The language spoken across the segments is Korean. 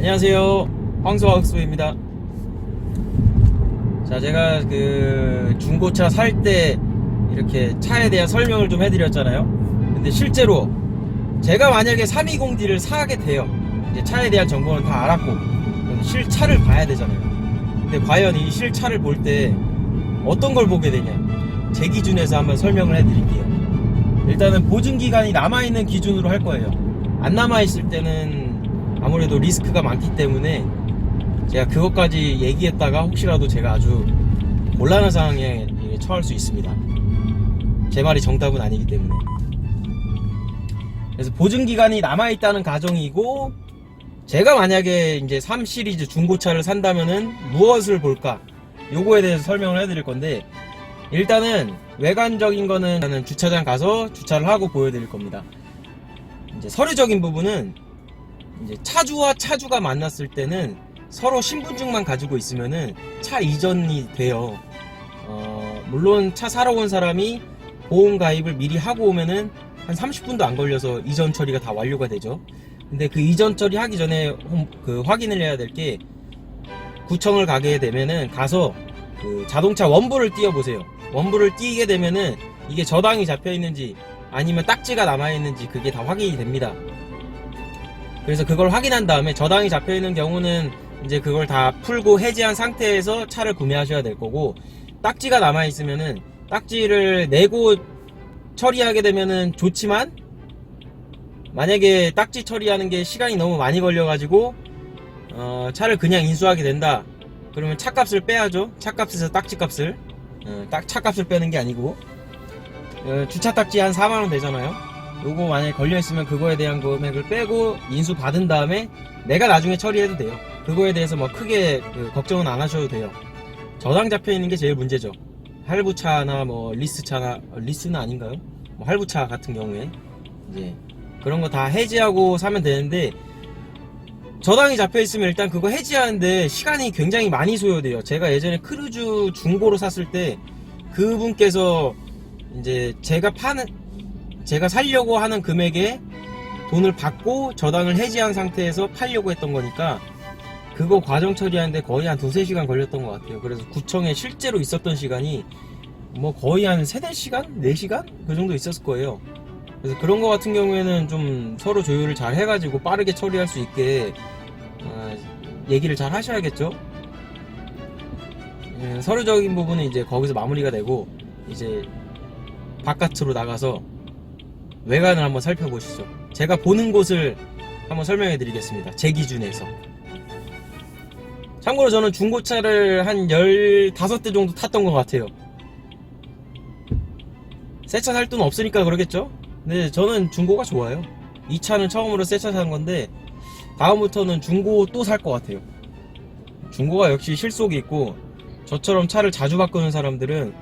안녕하세요, 황소하우스입니다. 자, 제가 중고차 살 때 이렇게 차에 대한 설명을 좀 해드렸잖아요. 근데 실제로 제가 만약에 320D를 사게 돼요. 이제 차에 대한 정보는 다 알았고, 그럼 실차를 봐야 되잖아요. 근데 과연 이 실차를 볼 때 어떤 걸 보게 되냐, 제 기준에서 한번 설명을 해드릴게요. 일단은 보증기간이 남아있는 기준으로 할 거예요. 안 남아있을 때는 아무래도 리스크가 많기 때문에 제가 그것까지 얘기했다가 혹시라도 제가 아주 곤란한 상황에 처할 수 있습니다. 제 말이 정답은 아니기 때문에. 그래서 보증기간이 남아있다는 가정이고, 제가 만약에 이제 3 시리즈 중고차를 산다면은 무엇을 볼까, 요거에 대해서 설명을 해드릴 건데, 일단은 외관적인 거는 저는 주차장 가서 주차를 하고 보여드릴 겁니다. 이제 서류적인 부분은 이제 차주와 차주가 만났을 때는 서로 신분증만 가지고 있으면은 차 이전이 돼요. 물론 차 사러 온 사람이 보험 가입을 미리 하고 오면은 한 30분도 안 걸려서 이전 처리가 다 완료가 되죠. 근데 그 이전 처리 하기 전에 확인을 해야 될 게, 구청을 가게 되면은 가서 자동차 원부를 띄워 보세요. 원부를 띄게 되면은 이게 저당이 잡혀 있는지 아니면 딱지가 남아 있는지 그게 다 확인이 됩니다. 그래서 그걸 확인한 다음에 저당이 잡혀 있는 경우는 이제 그걸 다 풀고 해지한 상태에서 차를 구매하셔야 될 거고, 딱지가 남아 있으면은 딱지를 내고 처리하게 되면은 좋지만, 만약에 딱지 처리하는 게 시간이 너무 많이 걸려 가지고 차를 그냥 인수하게 된다, 그러면 차값을 빼야죠. 차값에서 딱지값을, 차값을 빼는 게 아니고, 주차 딱지 한 4만원 되잖아요. 요거 만약에 걸려있으면 그거에 대한 금액을 빼고 인수 받은 다음에 내가 나중에 처리해도 돼요. 그거에 대해서 뭐 크게 걱정은 안 하셔도 돼요. 저당 잡혀있는 게 제일 문제죠. 할부차나 뭐 리스차나, 리스는 아닌가요? 뭐 할부차 같은 경우에 이제 그런 거 다 해지하고 사면 되는데, 저당이 잡혀있으면 일단 그거 해지하는데 시간이 굉장히 많이 소요돼요. 제가 예전에 크루즈 중고로 샀을 때 그분께서 이제 제가 살려고 하는 금액에 돈을 받고 저당을 해지한 상태에서 팔려고 했던 거니까, 그거 과정 처리하는데 거의 한 2-3시간 걸렸던 것 같아요. 그래서 구청에 실제로 있었던 시간이 뭐 거의 한 3-4시간? 4시간? 그 정도 있었을 거예요. 그래서 그런 거 같은 경우에는 좀 서로 조율을 잘 해가지고 빠르게 처리할 수 있게 얘기를 잘 하셔야겠죠. 서류적인 부분은 이제 거기서 마무리가 되고, 이제 바깥으로 나가서 외관을 한번 살펴보시죠. 제가 보는 곳을 한번 설명해 드리겠습니다. 제 기준에서. 참고로 저는 중고차를 한 15대 정도 탔던 것 같아요. 새 차 살 돈 없으니까 그러겠죠? 근데 저는 중고가 좋아요. 이 차는 처음으로 새 차 산 건데, 다음부터는 중고 또 살 것 같아요. 중고가 역시 실속이 있고, 저처럼 차를 자주 바꾸는 사람들은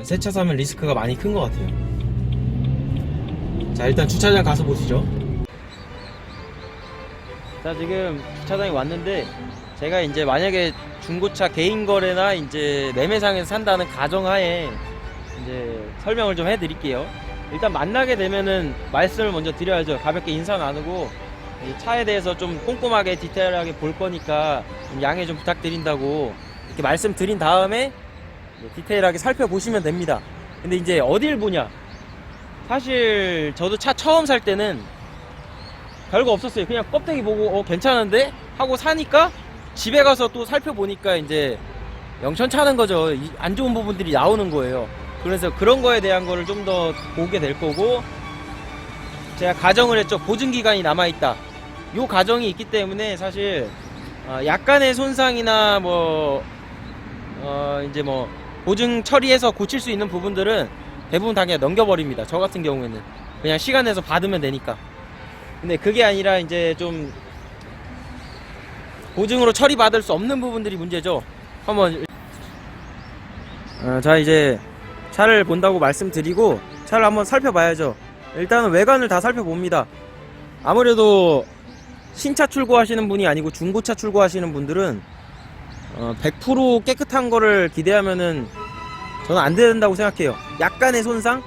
새 차 사면 리스크가 많이 큰 것 같아요. 자, 일단 주차장 가서 보시죠. 자, 지금 주차장에 왔는데, 제가 이제 만약에 중고차 개인 거래나 이제 매매상에서 산다는 가정하에 이제 설명을 좀 해드릴게요. 일단 만나게 되면은 말씀을 먼저 드려야죠. 가볍게 인사 나누고, 이 차에 대해서 좀 꼼꼼하게 디테일하게 볼 거니까 좀 양해 좀 부탁드린다고 이렇게 말씀드린 다음에 디테일하게 살펴보시면 됩니다. 근데 이제 어딜 보냐, 사실 저도 차 처음 살 때는 별거 없었어요. 그냥 껍데기 보고 괜찮은데 하고 사니까, 집에 가서 또 살펴보니까 이제 영천차는 거죠. 안 좋은 부분들이 나오는 거예요. 그래서 그런 거에 대한 거를 좀 더 보게 될 거고, 제가 가정을 했죠. 보증기간이 남아있다, 요 가정이 있기 때문에 사실 약간의 손상이나 이제 보증 처리해서 고칠 수 있는 부분들은 대부분 다 그냥 넘겨버립니다. 저 같은 경우에는 그냥 시간 내서 받으면 되니까. 근데 그게 아니라 이제 좀 보증으로 처리받을 수 없는 부분들이 문제죠. 한번 자, 이제 차를 본다고 말씀드리고 차를 한번 살펴봐야죠. 일단은 외관을 다 살펴봅니다. 아무래도 신차 출고하시는 분이 아니고 중고차 출고하시는 분들은 100% 깨끗한 거를 기대하면은 저는 안 된다고 생각해요. 약간의 손상?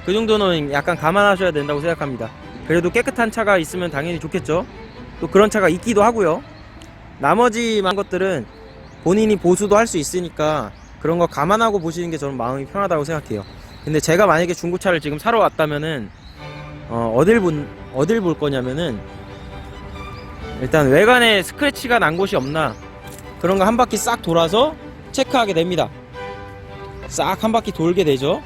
그 정도는 약간 감안하셔야 된다고 생각합니다. 그래도 깨끗한 차가 있으면 당연히 좋겠죠. 또 그런 차가 있기도 하고요. 나머지만 것들은 본인이 보수도 할 수 있으니까 그런 거 감안하고 보시는 게 저는 마음이 편하다고 생각해요. 근데 제가 만약에 중고차를 지금 사러 왔다면은 어딜 볼 거냐면은 일단 외관에 스크래치가 난 곳이 없나 그런 거 한 바퀴 싹 돌아서 체크하게 됩니다. 싹 한 바퀴 돌게 되죠.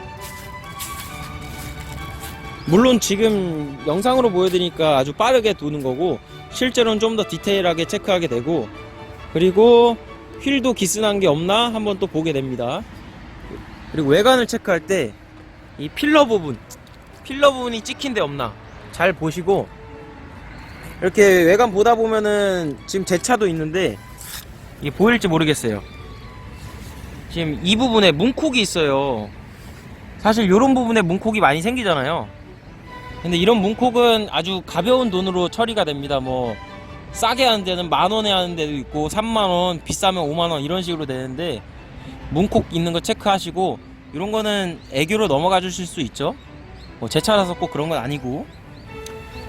물론 지금 영상으로 보여드리니까 아주 빠르게 도는 거고 실제로는 좀 더 디테일하게 체크하게 되고, 그리고 휠도 기스난 게 없나 한번 또 보게 됩니다. 그리고 외관을 체크할 때 이 필러 부분이 찍힌 데 없나 잘 보시고, 이렇게 외관 보다 보면은 지금 제 차도 있는데 이게 보일지 모르겠어요. 지금 이 부분에 문콕이 있어요. 사실 이런 부분에 문콕이 많이 생기잖아요. 근데 이런 문콕은 아주 가벼운 돈으로 처리가 됩니다. 뭐 싸게 하는 데는 10,000원에 하는 데도 있고 30,000원, 비싸면 50,000원 이런 식으로 되는데, 문콕 있는 거 체크하시고 이런 거는 애교로 넘어가 주실 수 있죠. 뭐 제 차라서 꼭 그런 건 아니고.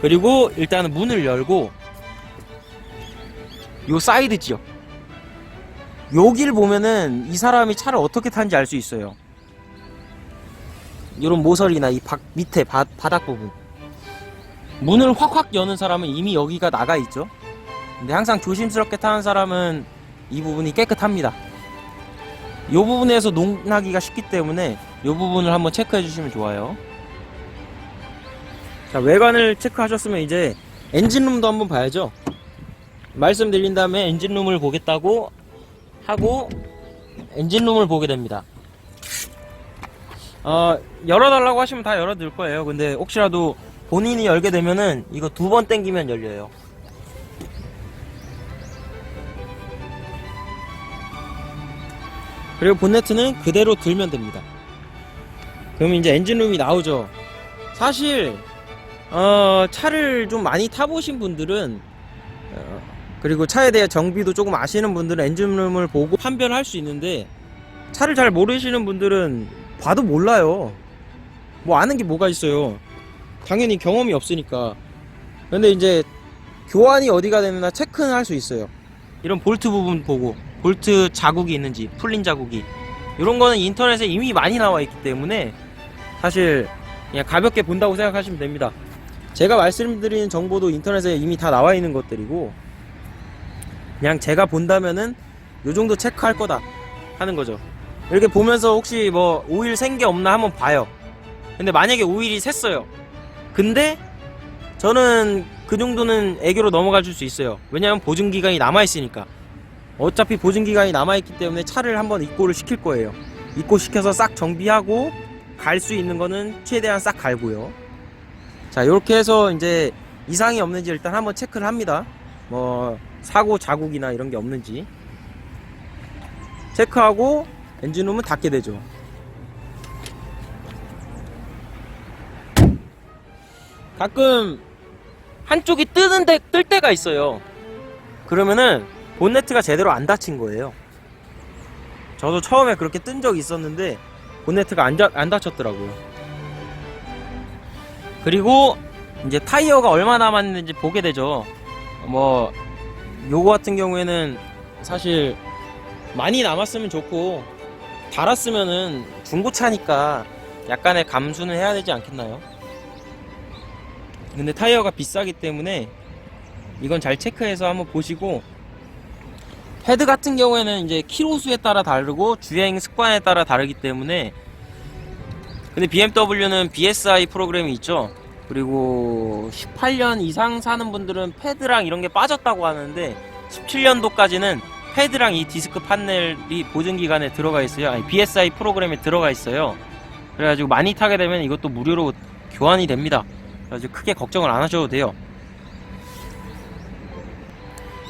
그리고 일단은 문을 열고 요 사이드 지역, 여길 보면은 이 사람이 차를 어떻게 타는지 알 수 있어요. 이런 모서리나 이 밑에 바닥 부분, 문을 확확 여는 사람은 이미 여기가 나가 있죠. 근데 항상 조심스럽게 타는 사람은 이 부분이 깨끗합니다. 이 부분에서 농나기가 쉽기 때문에 이 부분을 한번 체크해 주시면 좋아요. 자, 외관을 체크하셨으면 이제 엔진룸도 한번 봐야죠. 말씀드린 다음에 엔진룸을 보겠다고 하고 엔진룸을 보게 됩니다. 열어달라고 하시면 다 열어둘 거예요. 근데 혹시라도 본인이 열게 되면은 이거 2번 당기면 열려요. 그리고 본네트는 그대로 들면 됩니다. 그럼 이제 엔진룸이 나오죠. 사실 차를 좀 많이 타보신 분들은 그리고 차에 대해 정비도 조금 아시는 분들은 엔진룸을 보고 판별할 수 있는데, 차를 잘 모르시는 분들은 봐도 몰라요. 뭐 아는 게 뭐가 있어요. 당연히 경험이 없으니까. 근데 이제 교환이 어디가 되느냐 체크는 할 수 있어요. 이런 볼트 부분 보고 볼트 자국이 있는지, 풀린 자국이, 이런 거는 인터넷에 이미 많이 나와 있기 때문에 사실 그냥 가볍게 본다고 생각하시면 됩니다. 제가 말씀드리는 정보도 인터넷에 이미 다 나와 있는 것들이고, 그냥 제가 본다면은 요 정도 체크할 거다 하는 거죠. 이렇게 보면서 혹시 뭐 오일 샌 게 없나 한번 봐요. 근데 만약에 오일이 샜어요. 근데 저는 그 정도는 애교로 넘어가 줄 수 있어요. 왜냐하면 보증기간이 남아있으니까. 어차피 보증기간이 남아있기 때문에 차를 한번 입고를 시킬 거예요. 입고시켜서 싹 정비하고 갈 수 있는 거는 최대한 싹 갈고요. 자, 이렇게 해서 이제 이상이 없는지 일단 한번 체크를 합니다. 뭐 사고 자국이나 이런 게 없는지 체크하고 엔진룸은 닫게 되죠. 가끔 한쪽이 뜰 때가 있어요. 그러면은 본네트가 제대로 안 닫힌 거예요. 저도 처음에 그렇게 뜬 적이 있었는데 본네트가 안 닫혔더라고요. 그리고 이제 타이어가 얼마 남았는지 보게 되죠. 뭐 요거 같은 경우에는 사실 많이 남았으면 좋고, 달았으면은 중고차니까 약간의 감수는 해야 되지 않겠나요? 근데 타이어가 비싸기 때문에 이건 잘 체크해서 한번 보시고, 헤드 같은 경우에는 이제 키로수에 따라 다르고 주행 습관에 따라 다르기 때문에, 근데 BMW는 BSI 프로그램이 있죠. 그리고 18년 이상 사는 분들은 패드랑 이런 게 빠졌다고 하는데 17년도까지는 패드랑 이 디스크 판넬이 보증기간에 들어가 있어요. 아니, BSI 프로그램에 들어가 있어요. 그래가지고 많이 타게 되면 이것도 무료로 교환이 됩니다. 그래가지고 크게 걱정을 안 하셔도 돼요.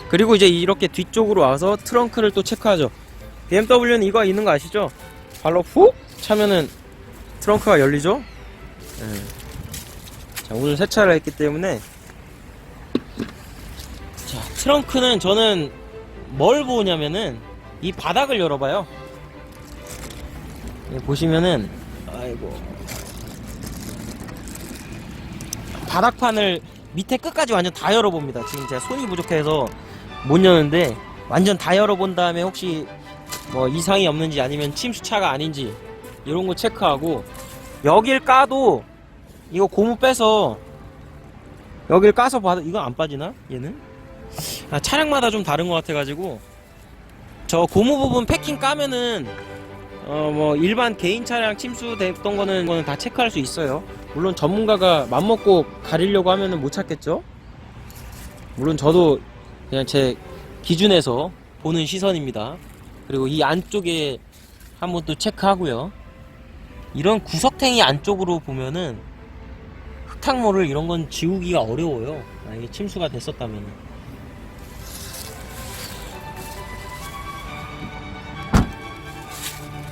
그리고 이제 이렇게 뒤쪽으로 와서 트렁크를 또 체크하죠. BMW는 이거 있는 거 아시죠? 발로 훅 차면은 트렁크가 열리죠. 자, 오늘 세차를 했기 때문에, 자, 트렁크는 저는 뭘 보냐면은 이 바닥을 열어봐요. 보시면은, 아이고, 바닥판을 밑에 끝까지 완전 다 열어봅니다. 지금 제가 손이 부족해서 못 여는데 완전 다 열어본 다음에 혹시 뭐 이상이 없는지 아니면 침수차가 아닌지 이런 거 체크하고, 여길 까도 이거 고무 빼서 여길 까서 봐도 이거 안 빠지나? 얘는? 차량마다 좀 다른 것 같아가지고 저 고무 부분 패킹 까면은 뭐 일반 개인 차량 침수됐던 거는 다 체크할 수 있어요. 물론 전문가가 맘먹고 가리려고 하면은 못 찾겠죠. 물론 저도 그냥 제 기준에서 보는 시선입니다. 그리고 이 안쪽에 한번 또 체크하고요. 이런 구석탱이 안쪽으로 보면은 흙탕물을 이런 건 지우기가 어려워요. 만약에 침수가 됐었다면.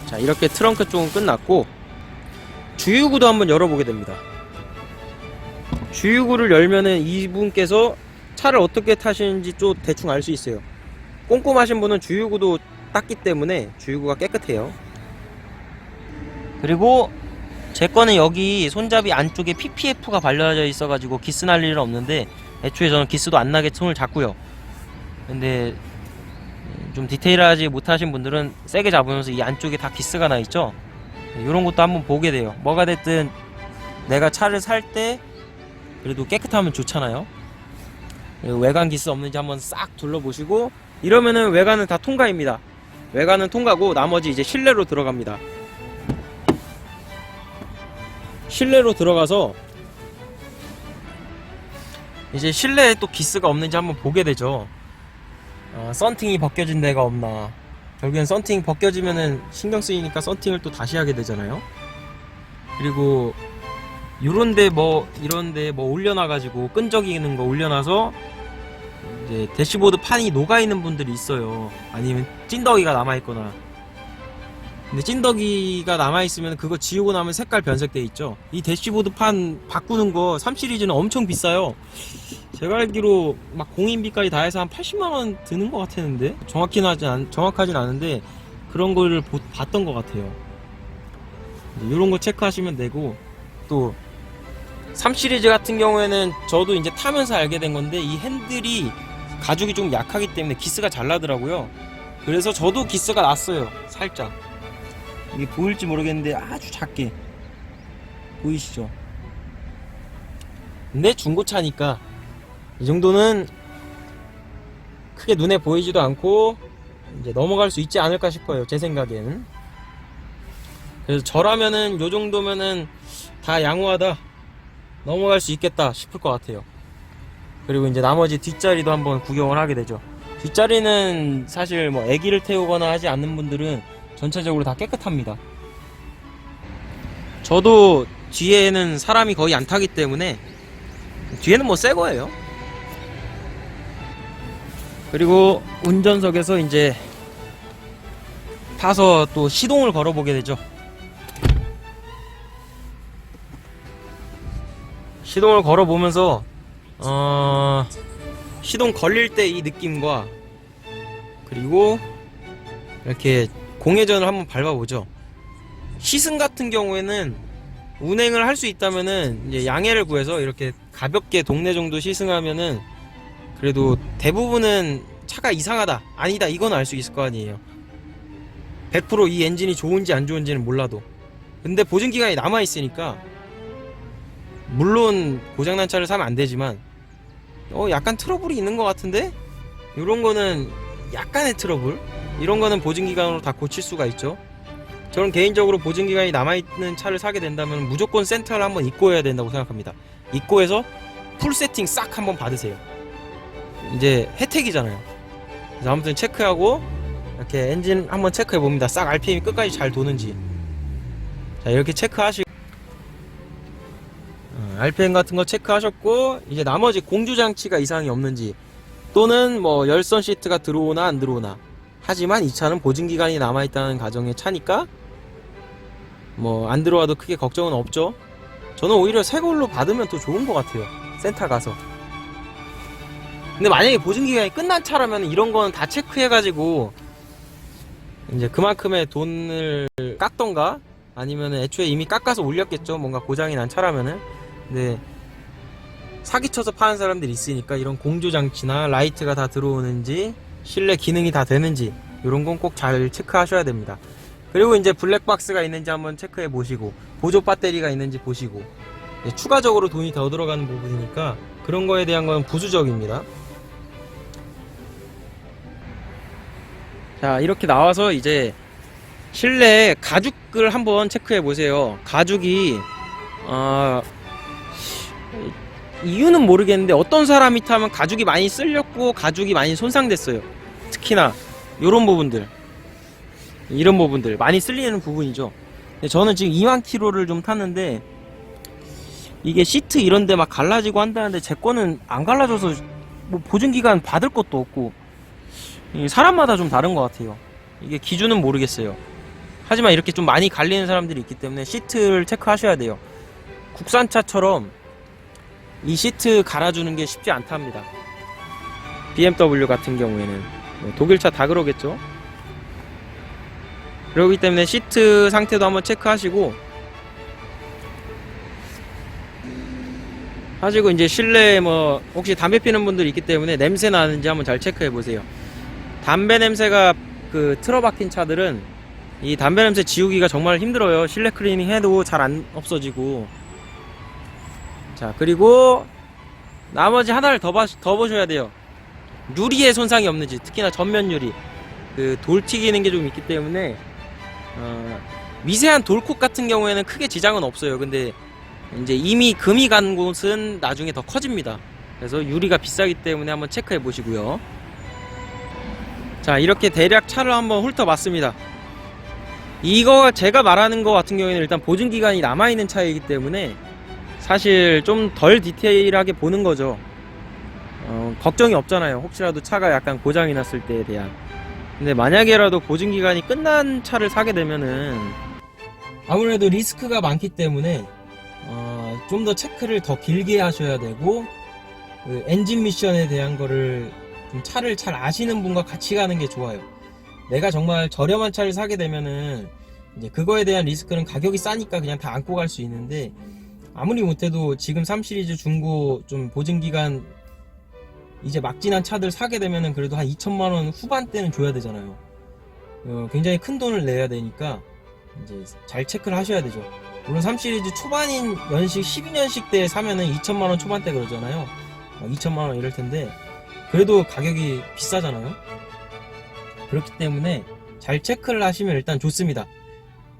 자, 이렇게 트렁크 쪽은 끝났고 주유구도 한번 열어보게 됩니다. 주유구를 열면은 이분께서 차를 어떻게 타시는지 좀 대충 알 수 있어요. 꼼꼼하신 분은 주유구도 닦기 때문에 주유구가 깨끗해요. 그리고 제 거는 여기 손잡이 안쪽에 PPF가 발라져 있어가지고 기스 날 일은 없는데, 애초에 저는 기스도 안 나게 손을 잡고요. 근데 좀 디테일하지 못하신 분들은 세게 잡으면서 이 안쪽에 다 기스가 나 있죠. 이런 것도 한번 보게 돼요. 뭐가 됐든 내가 차를 살 때 그래도 깨끗하면 좋잖아요. 외관 기스 없는지 한번 싹 둘러보시고, 이러면은 외관은 다 통과입니다. 외관은 통과고 나머지 이제 실내로 들어갑니다. 실내로 들어가서 이제 실내에 또 기스가 없는지 한번 보게 되죠. 썬팅이 벗겨진 데가 없나. 결국엔 썬팅 벗겨지면은 신경 쓰이니까 썬팅을 또 다시 하게 되잖아요. 그리고 이런데 뭐 올려놔가지고 끈적이는 거 올려놔서 이제 대시보드 판이 녹아있는 분들이 있어요. 아니면 찐덕이가 남아있거나. 근데 찐덕이가 남아있으면 그거 지우고 나면 색깔 변색돼 있죠. 이 대시보드 판 바꾸는 거 3시리즈는 엄청 비싸요. 제가 알기로 막 공인비까지 다 해서 한 80만원 드는 것 같았는데, 정확하진 않은데 그런 거를 봤던 것 같아요. 이런 거 체크하시면 되고, 또 3시리즈 같은 경우에는 저도 이제 타면서 알게 된 건데, 이 핸들이 가죽이 좀 약하기 때문에 기스가 잘 나더라고요. 그래서 저도 기스가 났어요. 살짝. 이게 보일지 모르겠는데 아주 작게 보이시죠? 근데 중고차니까 이 정도는 크게 눈에 보이지도 않고 이제 넘어갈 수 있지 않을까 싶어요. 제 생각에는. 그래서 저라면은 요 정도면은 다 양호하다, 넘어갈 수 있겠다 싶을 것 같아요. 그리고 이제 나머지 뒷자리도 한번 구경을 하게 되죠. 뒷자리는 사실 뭐 애기를 태우거나 하지 않는 분들은 전체적으로 다 깨끗합니다. 저도 뒤에는 사람이 거의 안 타기 때문에 뒤에는 뭐 새 거예요. 그리고 운전석에서 이제 타서 또 시동을 걸어보게 되죠. 시동을 걸어보면서 시동 걸릴 때 이 느낌과, 그리고 이렇게 공회전을 한번 밟아보죠. 시승 같은 경우에는 운행을 할 수 있다면은 이제 양해를 구해서 이렇게 가볍게 동네 정도 시승하면은 그래도 대부분은 차가 이상하다, 아니다, 이건 알 수 있을 거 아니에요. 100% 이 엔진이 좋은지 안 좋은지는 몰라도. 근데 보증기간이 남아있으니까, 물론 고장난 차를 사면 안 되지만 약간 트러블이 있는 것 같은데? 이런 거는 약간의 트러블? 이런 거는 보증기간으로 다 고칠 수가 있죠. 저는 개인적으로 보증기간이 남아있는 차를 사게 된다면 무조건 센터를 한번 입고해야 된다고 생각합니다. 입고해서 풀 세팅 싹 한번 받으세요. 이제 혜택이잖아요. 그래서 아무튼 체크하고 이렇게 엔진 한번 체크해 봅니다. 싹 RPM이 끝까지 잘 도는지. 자, 이렇게 체크하시고 RPM 같은 거 체크하셨고, 이제 나머지 공조장치가 이상이 없는지, 또는 뭐 열선 시트가 들어오나 안 들어오나. 하지만 이 차는 보증기간이 남아있다는 가정의 차니까 뭐 안 들어와도 크게 걱정은 없죠. 저는 오히려 새 걸로 받으면 더 좋은 것 같아요, 센터 가서. 근데 만약에 보증기간이 끝난 차라면 이런 거는 다 체크해가지고 이제 그만큼의 돈을 깎던가, 아니면 애초에 이미 깎아서 올렸겠죠, 뭔가 고장이 난 차라면은. 근데 사기쳐서 파는 사람들이 있으니까 이런 공조장치나 라이트가 다 들어오는지 실내 기능이 다 되는지 이런 건 꼭 잘 체크하셔야 됩니다. 그리고 이제 블랙박스가 있는지 한번 체크해 보시고 보조 배터리가 있는지 보시고, 추가적으로 돈이 더 들어가는 부분이니까 그런 거에 대한 건 부수적입니다. 자, 이렇게 나와서 이제 실내 가죽을 한번 체크해 보세요. 가죽이 이유는 모르겠는데 어떤 사람이 타면 가죽이 많이 쓸렸고 가죽이 많이 손상됐어요. 특히나 이런 부분들, 이런 부분들 많이 쓸리는 부분이죠. 저는 지금 2만 킬로를 좀 탔는데 이게 시트 이런데 막 갈라지고 한다는데 제 거는 안 갈라져서 뭐 보증기간 받을 것도 없고, 사람마다 좀 다른 것 같아요. 이게 기준은 모르겠어요. 하지만 이렇게 좀 많이 갈리는 사람들이 있기 때문에 시트를 체크하셔야 돼요. 국산차처럼 이 시트 갈아주는 게 쉽지 않답니다. BMW 같은 경우에는, 독일차 다 그러겠죠. 그렇기 때문에 시트 상태도 한번 체크하시고, 이제 실내에 뭐 혹시 담배 피는 분들이 있기 때문에 냄새 나는지 한번 잘 체크해 보세요. 담배 냄새가 틀어박힌 차들은 이 담배 냄새 지우기가 정말 힘들어요. 실내 클리닝 해도 잘 안 없어지고. 자, 그리고 나머지 하나를 더 보셔야 돼요. 유리에 손상이 없는지, 특히나 전면 유리, 돌 튀기는 게 좀 있기 때문에 미세한 돌콕 같은 경우에는 크게 지장은 없어요. 근데 이제 이미 금이 간 곳은 나중에 더 커집니다. 그래서 유리가 비싸기 때문에 한번 체크해 보시고요. 자, 이렇게 대략 차를 한번 훑어봤습니다. 이거 제가 말하는 거 같은 경우에는 일단 보증기간이 남아있는 차이기 때문에 사실 좀 덜 디테일하게 보는 거죠. 걱정이 없잖아요. 혹시라도 차가 약간 고장이 났을 때에 대한. 근데 만약에라도 보증기간이 끝난 차를 사게 되면은 아무래도 리스크가 많기 때문에 좀 더 체크를 더 길게 하셔야 되고, 엔진 미션에 대한 거를 좀 차를 잘 아시는 분과 같이 가는 게 좋아요. 내가 정말 저렴한 차를 사게 되면은 이제 그거에 대한 리스크는 가격이 싸니까 그냥 다 안고 갈 수 있는데, 아무리 못해도 지금 3 시리즈 중고 좀 보증기간 이제 막 지난 차들 사게 되면은 그래도 한 2천만원 후반대는 줘야 되잖아요. 굉장히 큰 돈을 내야 되니까 이제 잘 체크를 하셔야 되죠. 물론 3 시리즈 초반인 연식 12년식 때 사면은 2천만원 초반대 그러잖아요. 2천만원 이럴 텐데 그래도 가격이 비싸잖아요. 그렇기 때문에 잘 체크를 하시면 일단 좋습니다.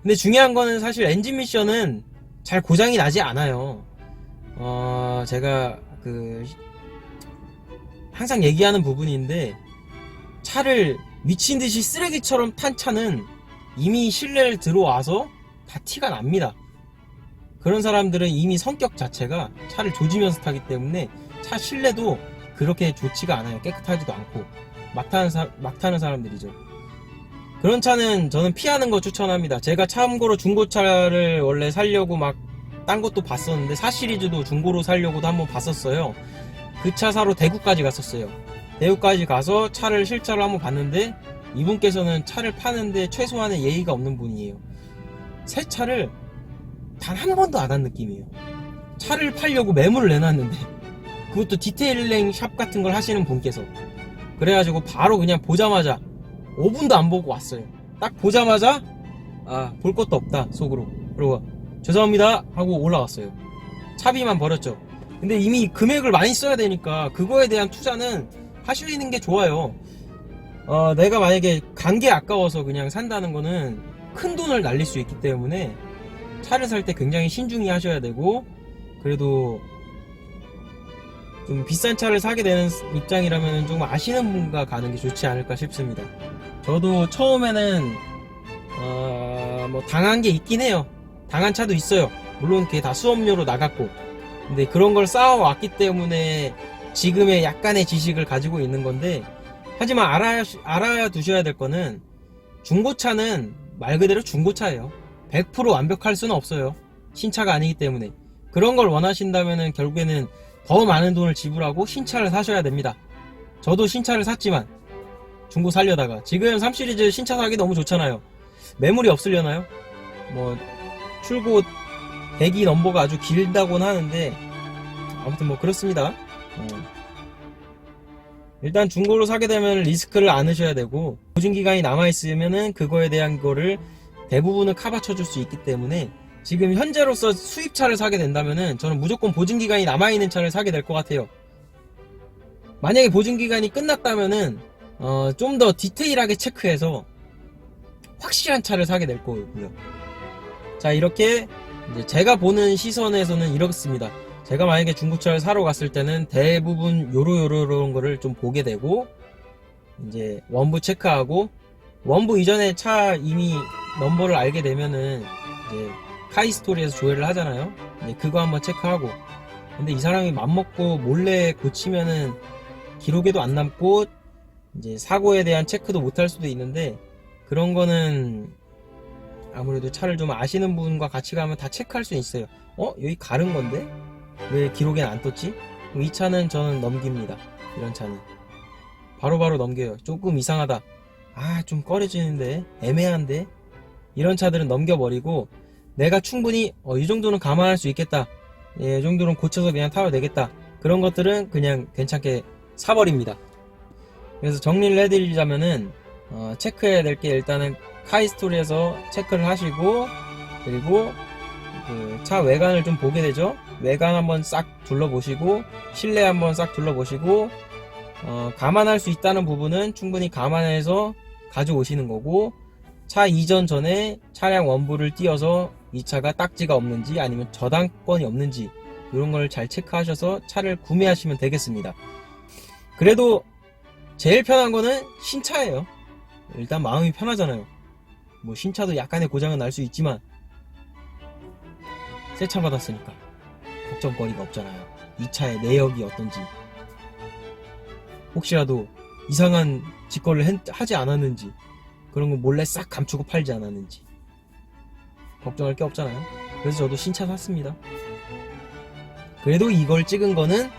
근데 중요한 거는 사실 엔진 미션은 잘 고장이 나지 않아요. 제가 항상 얘기하는 부분인데, 차를 미친듯이 쓰레기처럼 탄 차는 이미 실내를 들어와서 다 티가 납니다. 그런 사람들은 이미 성격 자체가 차를 조지면서 타기 때문에 차 실내도 그렇게 좋지가 않아요. 깨끗하지도 않고 막 타는 사람들이죠. 그런 차는 저는 피하는 거 추천합니다. 제가 참고로 중고차를 원래 사려고 막 딴 것도 봤었는데 4 시리즈도 중고로 사려고도 한번 봤었어요. 그 차 사러 대구까지 갔었어요. 대구까지 가서 차를 실차로 한번 봤는데 이분께서는 차를 파는데 최소한의 예의가 없는 분이에요. 새 차를 단 한 번도 안 한 느낌이에요. 차를 팔려고 매물을 내놨는데, 그것도 디테일링 샵 같은 걸 하시는 분께서. 그래가지고 바로 그냥 보자마자 5분도 안 보고 왔어요. 딱 보자마자 볼 것도 없다 속으로. 그리고 죄송합니다 하고 올라왔어요. 차비만 벌었죠. 근데 이미 금액을 많이 써야 되니까 그거에 대한 투자는 하시는 게 좋아요. 내가 만약에 간 게 아까워서 그냥 산다는 거는 큰 돈을 날릴 수 있기 때문에 차를 살 때 굉장히 신중히 하셔야 되고, 그래도 좀 비싼 차를 사게 되는 입장이라면 좀 아시는 분과 가는 게 좋지 않을까 싶습니다. 저도 처음에는 뭐 당한 게 있긴 해요. 당한 차도 있어요. 물론 그게 다 수업료로 나갔고, 근데 그런 걸 쌓아왔기 때문에 지금의 약간의 지식을 가지고 있는 건데, 하지만 알아야 두셔야 될 거는 중고차는 말 그대로 중고차예요. 100% 완벽할 수는 없어요. 신차가 아니기 때문에. 그런 걸 원하신다면 결국에는 더 많은 돈을 지불하고 신차를 사셔야 됩니다. 저도 신차를 샀지만 중고 살려다가, 지금 3 시리즈 신차 사기 너무 좋잖아요. 매물이 없으려나요? 뭐 출고 대기 넘버가 아주 길다고는 하는데 아무튼 뭐 그렇습니다. 일단 중고로 사게 되면 리스크를 안으셔야 되고, 보증기간이 남아있으면은 그거에 대한 거를 대부분을 커버쳐줄 수 있기 때문에, 지금 현재로서 수입차를 사게 된다면은 저는 무조건 보증기간이 남아있는 차를 사게 될 것 같아요. 만약에 보증기간이 끝났다면은 좀 더 디테일하게 체크해서 확실한 차를 사게 될 거고요. 자, 이렇게 이제 제가 보는 시선에서는 이렇습니다. 제가 만약에 중고차를 사러 갔을 때는 대부분 요런 거를 좀 보게 되고, 이제 원부 체크하고, 원부 이전에 차 이미 넘버를 알게 되면은 이제 카이스토리에서 조회를 하잖아요. 이제 그거 한번 체크하고, 근데 이 사람이 맘먹고 몰래 고치면은 기록에도 안 남고 이제 사고에 대한 체크도 못할 수도 있는데, 그런 거는 아무래도 차를 좀 아시는 분과 같이 가면 다 체크할 수 있어요. 여기 가른 건데 왜 기록엔 안 떴지? 이 차는 저는 넘깁니다. 이런 차는 바로바로 넘겨요. 조금 이상하다, 좀 꺼려지는데, 애매한데, 이런 차들은 넘겨버리고, 내가 충분히 이 정도는 감안할 수 있겠다, 이 정도는 고쳐서 그냥 타도 되겠다, 그런 것들은 그냥 괜찮게 사버립니다. 그래서 정리를 해드리자면은 체크해야 될 게, 일단은 카이스토리에서 체크를 하시고, 그리고 그 차 외관을 좀 보게 되죠. 외관 한번 싹 둘러보시고, 실내 한번 싹 둘러보시고, 감안할 수 있다는 부분은 충분히 감안해서 가져오시는 거고, 차 이전 전에 차량 원부를 띄워서 이 차가 딱지가 없는지 아니면 저당권이 없는지 이런 걸 잘 체크하셔서 차를 구매하시면 되겠습니다. 그래도 제일 편한 거는 신차예요. 일단 마음이 편하잖아요. 뭐 신차도 약간의 고장은 날 수 있지만 새 차 받았으니까 걱정거리가 없잖아요. 이 차의 내역이 어떤지, 혹시라도 이상한 직거래를 하지 않았는지, 그런 거 몰래 싹 감추고 팔지 않았는지 걱정할 게 없잖아요. 그래서 저도 신차 샀습니다. 그래도 이걸 찍은 거는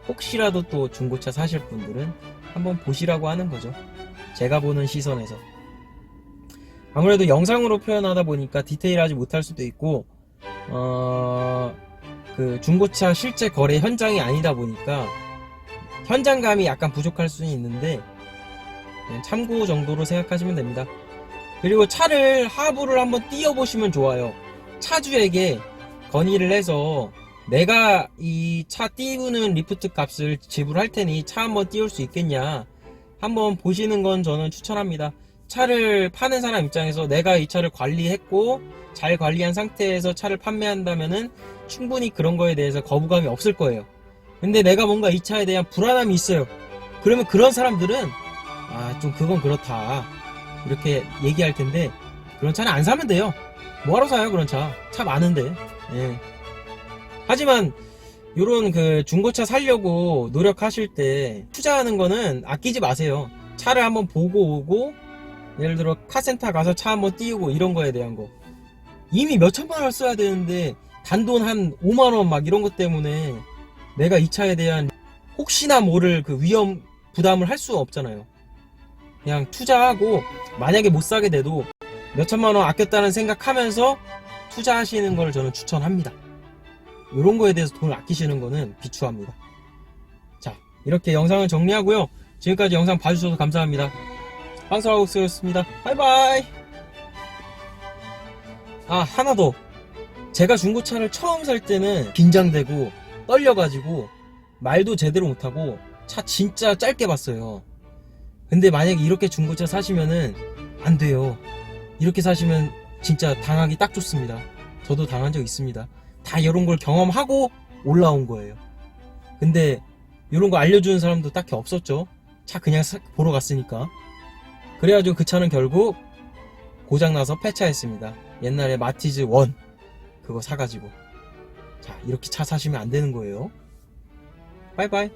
혹시라도 또 중고차 사실 분들은 한번 보시라고 하는 거죠. 제가 보는 시선에서. 아무래도 영상으로 표현하다 보니까 디테일하지 못할 수도 있고, 그 중고차 실제 거래 현장이 아니다 보니까 현장감이 약간 부족할 수는 있는데, 참고 정도로 생각하시면 됩니다. 그리고 차를 하부를 한번 띄워보시면 좋아요. 차주에게 건의를 해서 내가 이 차 띄우는 리프트 값을 지불할 테니 차 한번 띄울 수 있겠냐 한번 보시는 건 저는 추천합니다. 차를 파는 사람 입장에서 내가 이 차를 관리했고 잘 관리한 상태에서 차를 판매한다면은 충분히 그런 거에 대해서 거부감이 없을 거예요. 근데 내가 뭔가 이 차에 대한 불안함이 있어요. 그러면 그런 사람들은 좀 그건 그렇다 이렇게 얘기할 텐데, 그런 차는 안 사면 돼요. 뭐하러 사요? 그런 차 많은데. 예. 하지만 요런 그 중고차 사려고 노력하실 때 투자하는 거는 아끼지 마세요. 차를 한번 보고 오고, 예를 들어 카센터 가서 차 한번 띄우고, 이런 거에 대한 거 이미 몇천만 원 써야 되는데 단돈 한 5만원 막 이런 것 때문에 내가 이 차에 대한 혹시나 모를 그 위험 부담을 할 수가 없잖아요. 그냥 투자하고 만약에 못 사게 돼도 몇천만 원 아꼈다는 생각하면서 투자하시는 걸 저는 추천합니다. 이런 거에 대해서 돈을 아끼시는 거는 비추합니다. 자, 이렇게 영상을 정리하고요. 지금까지 영상 봐주셔서 감사합니다. 방송하고있었습니다. 바이바이. 하나 더. 제가 중고차를 처음 살 때는 긴장되고 떨려가지고 말도 제대로 못하고 차 진짜 짧게 봤어요. 근데 만약에 이렇게 중고차 사시면은 안 돼요. 이렇게 사시면 진짜 당하기 딱 좋습니다. 저도 당한 적 있습니다. 다 이런 걸 경험하고 올라온 거예요. 근데 이런 거 알려주는 사람도 딱히 없었죠. 차 그냥 보러 갔으니까. 그래가지고 그 차는 결국 고장나서 폐차했습니다. 옛날에 마티즈 1 그거 사가지고. 자, 이렇게 차 사시면 안 되는 거예요. 바이바이.